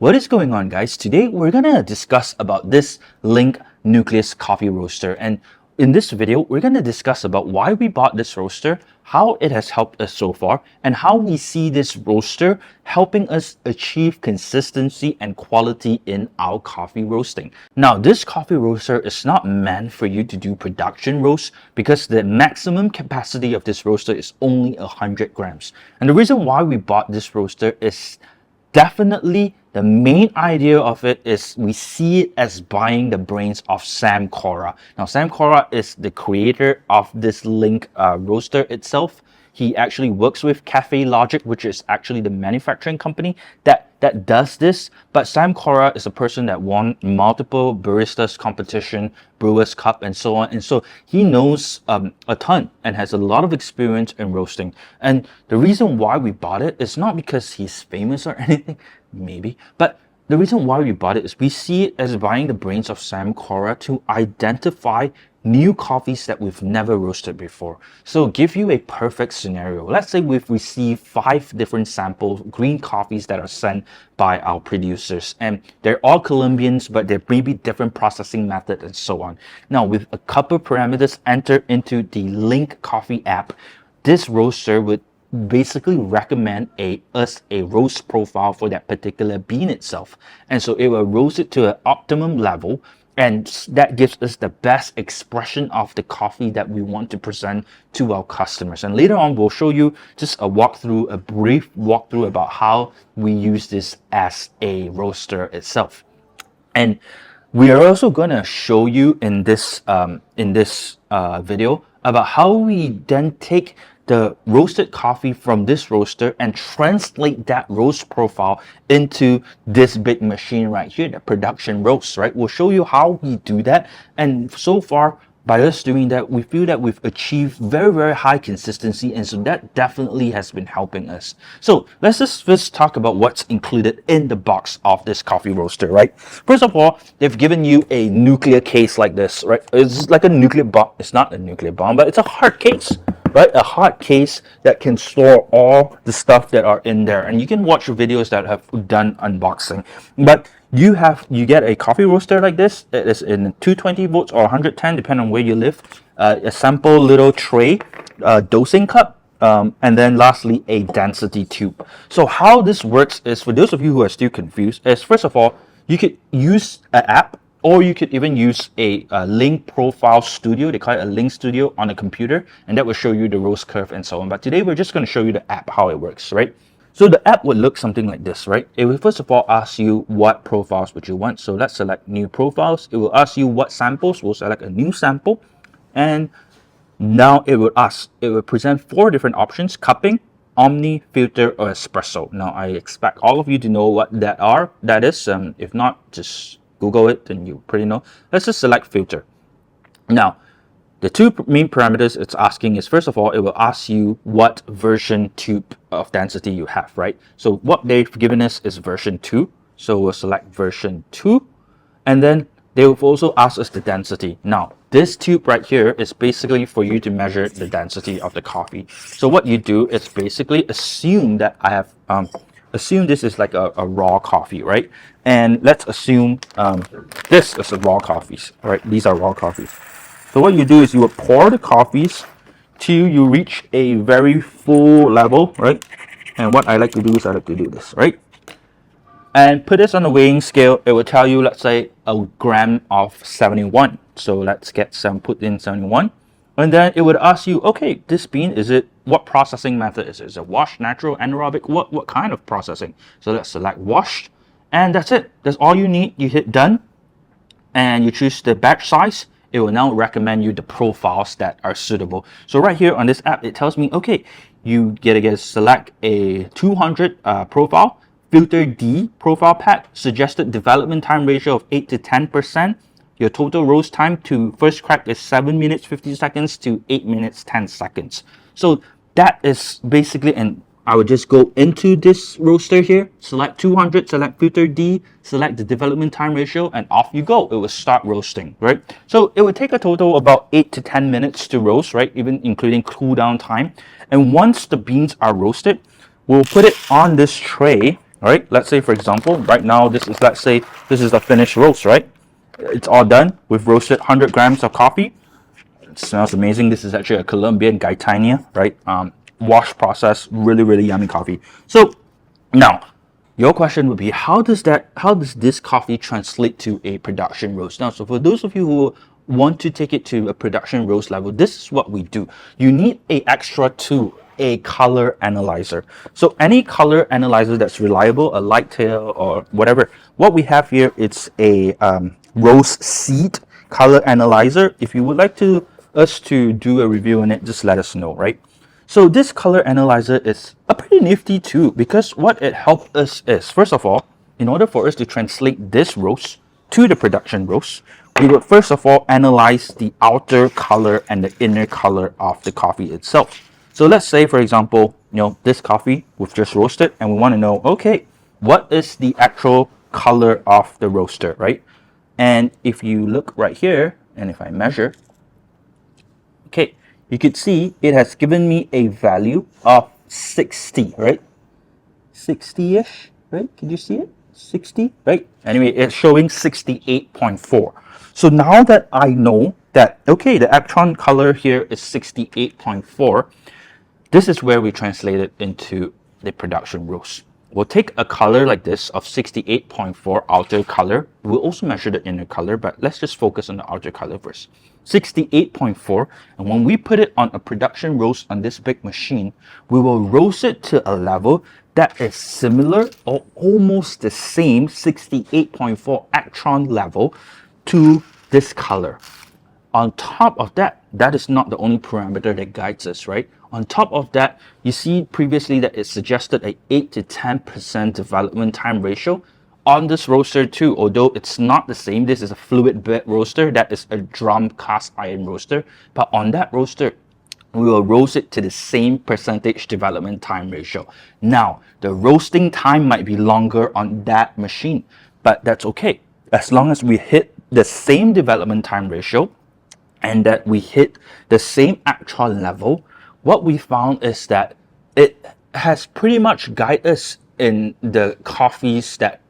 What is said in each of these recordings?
What is going on, guys? Today we're gonna discuss about this Link Nucleus Coffee Roaster, and in this video we're gonna discuss about why we bought this roaster, how it has helped us so far, and how we see this roaster helping us achieve consistency and quality in our coffee roasting. Now, this coffee roaster is not meant for you to do production roast because the maximum capacity of this roaster is only 100 grams. And the reason why we bought this roaster is definitely the main idea of it is we see it as buying the brains of Sam Cora. Now, Sam Cora is the creator of this Link roaster itself. He actually works with Cafe Logic, which is actually the manufacturing company that does this. But Sam Cora is a person that won multiple baristas competition, Brewers Cup, and so on. And so he knows a ton and has a lot of experience in roasting. And the reason why we bought it is not because he's famous or anything, maybe, but the reason why we bought it is we see it as buying the brains of Sam Cora to identify new coffees that we've never roasted before. So give you a perfect scenario. Let's say we've received 5 different sample green coffees that are sent by our producers, and they're all Colombians, but there may be different processing method and so on. Now, with a couple parameters entered into the Link Coffee app, this roaster would basically recommend us a roast profile for that particular bean itself, and so it will roast it to an optimum level, and that gives us the best expression of the coffee that we want to present to our customers. And later on we'll show you just a brief walkthrough about how we use this as a roaster itself. And we are also going to show you in this video about how we then take the roasted coffee from this roaster and translate that roast profile into this big machine right here, the production roast, right? We'll show you how we do that. And so far, by us doing that, we feel that we've achieved very, very high consistency, and so that definitely has been helping us. So let's just first talk about what's included in the box of this coffee roaster, right? First of all, they've given you a nuclear case like this, right? It's like a nuclear bomb. It's not a nuclear bomb, but it's a hard case, right? A hard case that can store all the stuff that are in there, and you can watch videos that have done unboxing. But you get a coffee roaster like this. It is in 220 volts or 110, depending on where you live. A sample little tray, dosing cup, and then lastly a density tube. So how this works is, for those of you who are still confused, is first of all, you could use an app, or you could even use a Link Profile Studio. They call it a Link Studio on a computer, and that will show you the roast curve and so on. But today we're just going to show you the app, how it works, right? So the app would look something like this, right? It will first of all ask you what profiles would you want. So let's select new profiles. It will ask you what samples. We'll select a new sample. And now it will present 4 different options: cupping, omni, filter, or espresso. Now I expect all of you to know what that is. If not, just Google it and you pretty know. Let's just select filter. Now, the 2 main parameters it's asking is, first of all, it will ask you what version tube of density you have, right? So what they've given us is version 2. So we'll select version 2. And then they will also ask us the density. Now, this tube right here is basically for you to measure the density of the coffee. So what you do is basically assume that I have, assume this is like a raw coffee, right? And let's assume this is a raw coffees, right? These are raw coffees. So what you do is you will pour the coffees till you reach a very full level, right? And what I like to do is I like to do this, right? And put this on the weighing scale. It will tell you, let's say, a gram of 71. So let's put in 71. And then it would ask you, okay, this bean, what processing method is it? Is it washed, natural, anaerobic? What kind of processing? So let's select washed. And that's it. That's all you need. You hit done. And you choose the batch size. It will now recommend you the profiles that are suitable. So right here on this app, it tells me, okay, you get select a 200 profile, filter D profile pack, suggested development time ratio of 8 to 10%. Your total roast time to first crack is 7 minutes 50 seconds to 8 minutes 10 seconds. So that is basically, and I would just go into this roaster here, select 200, select filter D, select the development time ratio, and off you go. It will start roasting, right? So it would take a total about 8 to 10 minutes to roast, right? Even including cool down time. And once the beans are roasted, we'll put it on this tray, All right, let's say for example, right now let's say this is the finished roast, right? It's all done. We've roasted 100 grams of coffee. It smells amazing. This is actually a Colombian Gaitania, right? Wash process, really yummy coffee. So now, your question would be, how does this coffee translate to a production roast? Now, so for those of you who want to take it to a production roast level, this is what we do. You need a extra tool, a color analyzer. So any color analyzer that's reliable, a light tail or whatever. What we have here, it's a roast seed color analyzer. If you would like us to do a review on it, just let us know, right? So this color analyzer is a pretty nifty tool because what it helps us is, first of all, in order for us to translate this roast to the production roast, we would first of all analyze the outer color and the inner color of the coffee itself. So let's say, for example, this coffee we've just roasted and we want to know, okay, what is the actual color of the roaster, right? And if you look right here, and if I measure, okay, you could see it has given me a value of 60, right? 60-ish, right? Can you see it? 60, right? Anyway, it's showing 68.4. So now that I know that, okay, the Actron color here is 68.4, this is where we translate it into the production roast. We'll take a color like this of 68.4 outer color. We'll also measure the inner color, but let's just focus on the outer color first. 68.4, and when we put it on a production roast on this big machine, we will roast it to a level that is similar or almost the same 68.4 Actron level to this color. On top of that, that is not the only parameter that guides us, right? On top of that, you see previously that it suggested a 8 to 10% development time ratio. On this roaster too, although it's not the same, this is a fluid bed roaster, that is a drum cast iron roaster, but on that roaster, we will roast it to the same percentage development time ratio. Now, the roasting time might be longer on that machine, but that's okay. As long as we hit the same development time ratio, and that we hit the same actual level, what we found is that it has pretty much guided us in the coffees that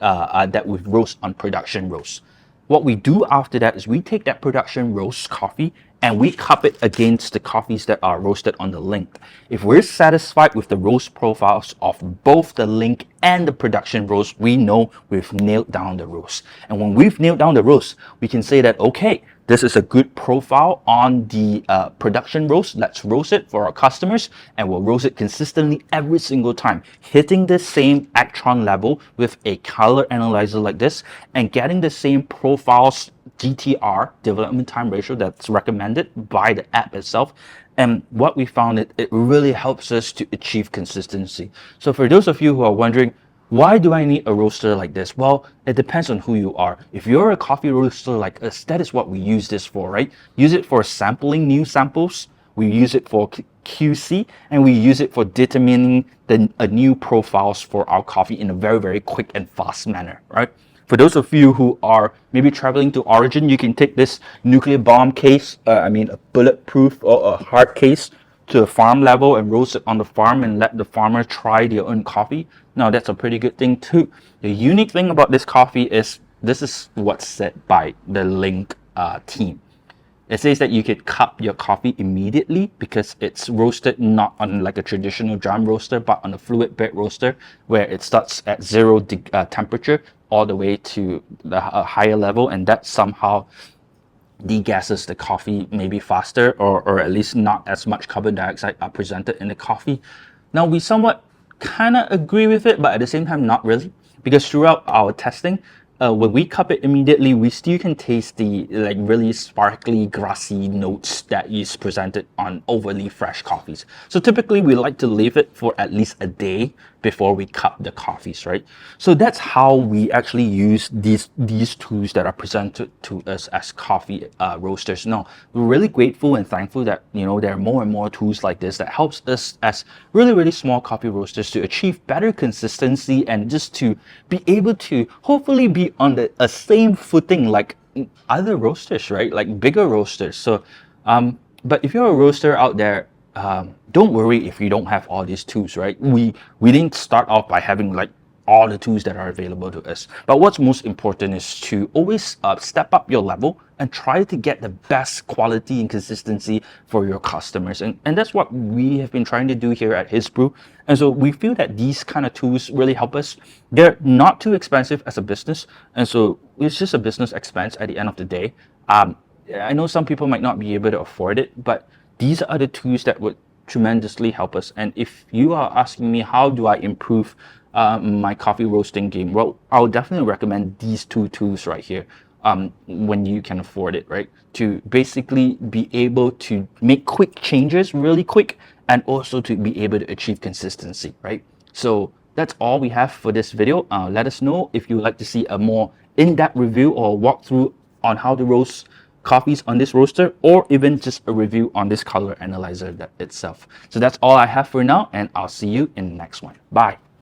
we've roast on production roast. What we do after that is we take that production roast coffee and we cup it against the coffees that are roasted on the link. If we're satisfied with the roast profiles of both the link and the production roast, we know we've nailed down the roast. And when we've nailed down the roast, we can say that, okay, this is a good profile on the production roast. Let's roast it for our customers, and we'll roast it consistently every single time, hitting the same Actron level with a color analyzer like this and getting the same profiles GTR, development time ratio, that's recommended by the app itself. And what we found, it really helps us to achieve consistency. So for those of you who are wondering, why do I need a roaster like this? Well, it depends on who you are. If you're a coffee roaster like us, that is what we use this for, right? Use it for sampling new samples. We use it for QC, and we use it for determining the new profiles for our coffee in a very quick and fast manner, right? For those of you who are maybe traveling to Origin, you can take this nuclear bomb case, a bulletproof or a hard case, to a farm level and roast it on the farm and let the farmer try their own coffee. Now, that's a pretty good thing too. The unique thing about this coffee is this is what's said by the Link team. It says that you could cup your coffee immediately because it's roasted not on like a traditional drum roaster, but on a fluid bed roaster where it starts at zero temperature all the way to the higher level, and that somehow degasses the coffee maybe faster, or at least not as much carbon dioxide are presented in the coffee. Now, we somewhat kind of agree with it, but at the same time not really, because throughout our testing, when we cup it immediately, we still can taste the like really sparkly, grassy notes that is presented on overly fresh coffees. So typically we like to leave it for at least a day before we cup the coffees, right? So that's how we actually use these tools that are presented to us as coffee roasters. Now, we're really grateful and thankful that there are more and more tools like this that helps us as really small coffee roasters to achieve better consistency and just to be able to hopefully be on a same footing like other roasters, right? Like bigger roasters. So, but if you're a roaster out there, don't worry if you don't have all these tools, right? We didn't start off by having like all the tools that are available to us. But what's most important is to always step up your level and try to get the best quality and consistency for your customers. And that's what we have been trying to do here at His Brew. And so we feel that these kind of tools really help us. They're not too expensive as a business. And so it's just a business expense at the end of the day. I know some people might not be able to afford it, but these are the tools that would tremendously help us. And if you are asking me how do I improve my coffee roasting game, well, I'll definitely recommend these two tools right here when you can afford it, right? To basically be able to make quick changes really quick, and also to be able to achieve consistency, right? So that's all we have for this video. Let us know if you would like to see a more in-depth review or walkthrough on how to roast coffees on this roaster, or even just a review on this color analyzer itself. So that's all I have for now, and I'll see you in the next one. Bye.